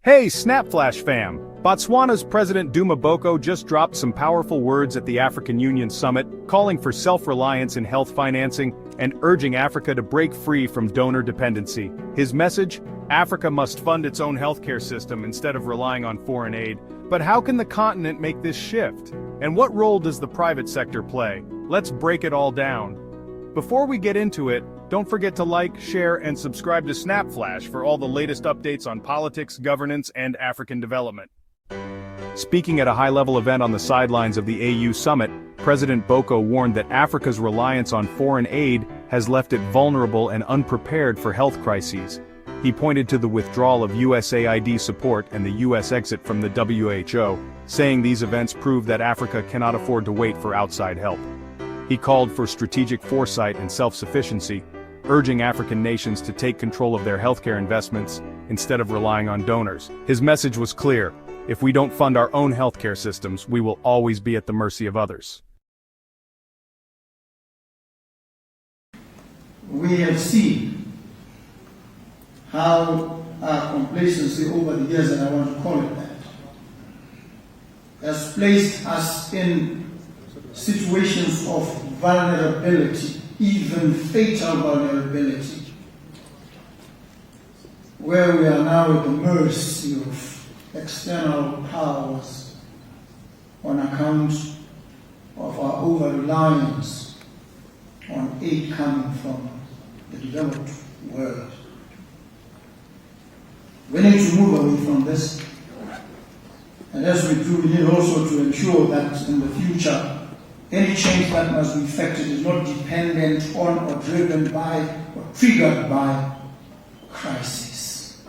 Hey, Snapflash fam! Botswana's President Duma Boko just dropped some powerful words at the African Union Summit, calling for self-reliance in health financing and urging Africa to break free from donor dependency. His message? Africa must fund its own healthcare system instead of relying on foreign aid. But how can the continent make this shift? And what role does the private sector play? Let's break it all down. Before we get into it, don't forget to like, share, and subscribe to Snapflash for all the latest updates on politics, governance, and African development. Speaking at a high-level event on the sidelines of the AU summit, President Boko warned that Africa's reliance on foreign aid has left it vulnerable and unprepared for health crises. He pointed to the withdrawal of USAID support and the US exit from the WHO, saying these events prove that Africa cannot afford to wait for outside help. He called for strategic foresight and self-sufficiency, urging African nations to take control of their healthcare investments instead of relying on donors. His message was clear: if we don't fund our own healthcare systems, we will always be at the mercy of others. We have seen how our complacency over the years, and I want to call it that, has placed us in situations of vulnerability, even fatal vulnerability, where we are now at the mercy of external powers on account of our over-reliance on aid coming from the developed world. We need to move away from this, and as we do, we need also to ensure that in the future, any change that must be effected is not dependent on or driven by or triggered by crisis.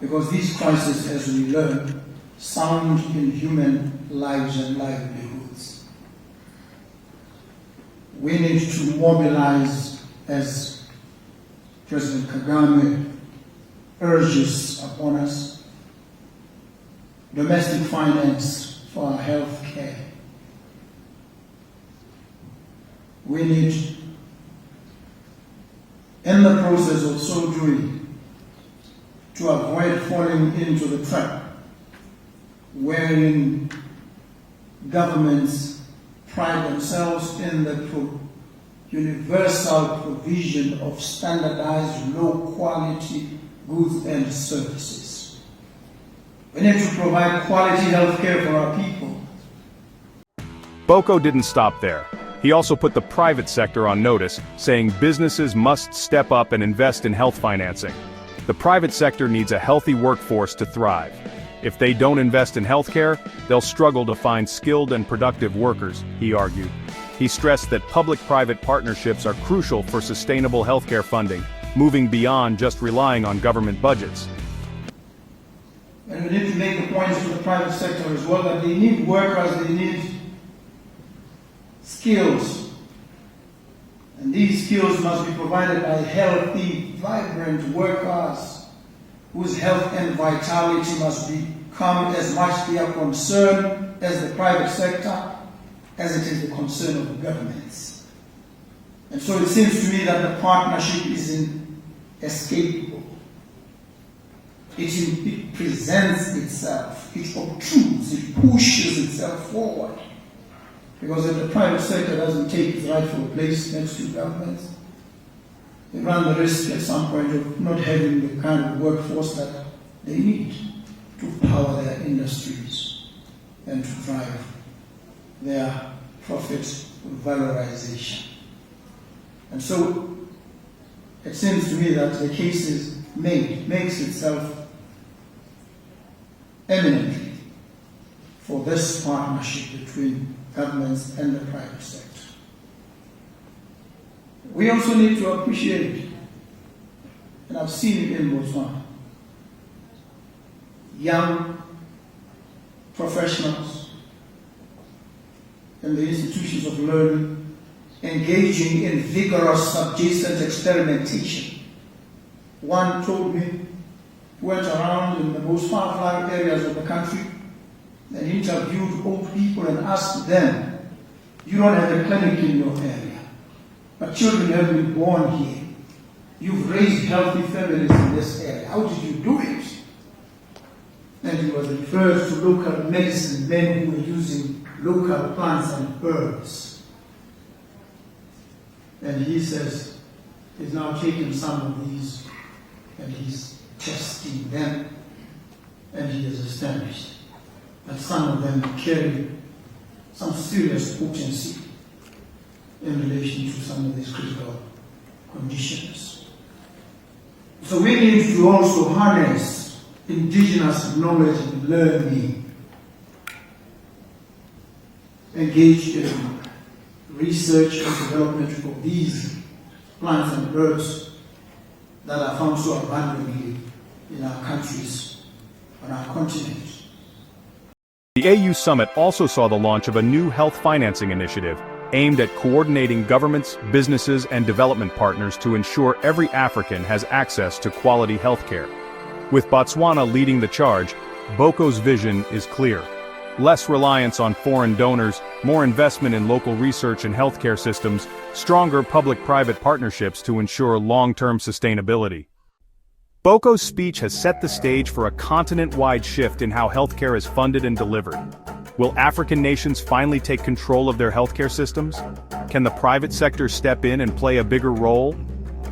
Because these crises, as we learn, sound in human lives and livelihoods. We need to mobilize, as President Kagame urges upon us, domestic finance for our health care. We need, in the process of so doing, to avoid falling into the trap wherein governments pride themselves in the universal provision of standardized, low-quality goods and services. We need to provide quality health care for our people. Boko didn't stop there. He also put the private sector on notice, saying businesses must step up and invest in health financing. The private sector needs a healthy workforce to thrive. If they don't invest in healthcare, they'll struggle to find skilled and productive workers, he argued. He stressed that public-private partnerships are crucial for sustainable healthcare funding, moving beyond just relying on government budgets. And we need to make the point to the private sector as well that they need workers, they need skills. And these skills must be provided by healthy, vibrant workers whose health and vitality must become as much their concern as the private sector as it is the concern of the governments. And so it seems to me that the partnership is inescapable. It presents itself, it obtrudes, it pushes itself forward. Because if the private sector doesn't take its rightful place next to governments, they run the risk at some point of not having the kind of workforce that they need to power their industries and to drive their profit valorization. And so it seems to me that the case is makes itself eminently for this partnership between governments and the private sector. We also need to appreciate, and I've seen it in Botswana, young professionals in the institutions of learning engaging in vigorous subjacent experimentation. One told me, he went around in the most far-flung areas of the country and interviewed old people and asked them, you don't have a clinic in your area, but children have been born here. You've raised healthy families in this area. How did you do it? And he was referred to local medicine men who were using local plants and herbs. And he says he's now taken some of these and he's testing them, and he has established that some of them carry some serious potency in relation to some of these critical conditions. So we need to also harness indigenous knowledge and learning, engage in research and development of these plants and herbs that are found so abundantly in our countries, on our continent. The AU Summit also saw the launch of a new health financing initiative aimed at coordinating governments, businesses, and development partners to ensure every African has access to quality healthcare. With Botswana leading the charge, Boko's vision is clear. Less reliance on foreign donors, more investment in local research and healthcare systems, stronger public-private partnerships to ensure long-term sustainability. Boko's speech has set the stage for a continent-wide shift in how healthcare is funded and delivered. Will African nations finally take control of their healthcare systems? Can the private sector step in and play a bigger role?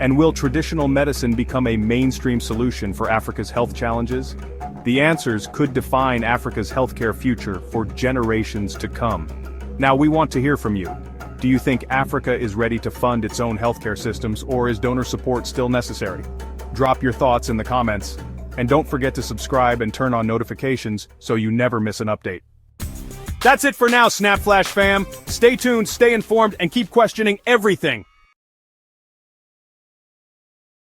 And will traditional medicine become a mainstream solution for Africa's health challenges? The answers could define Africa's healthcare future for generations to come. Now we want to hear from you. Do you think Africa is ready to fund its own healthcare systems, or is donor support still necessary? Drop your thoughts in the comments. And don't forget to subscribe and turn on notifications so you never miss an update. That's it for now, Snap Flash fam. Stay tuned, stay informed, and keep questioning everything.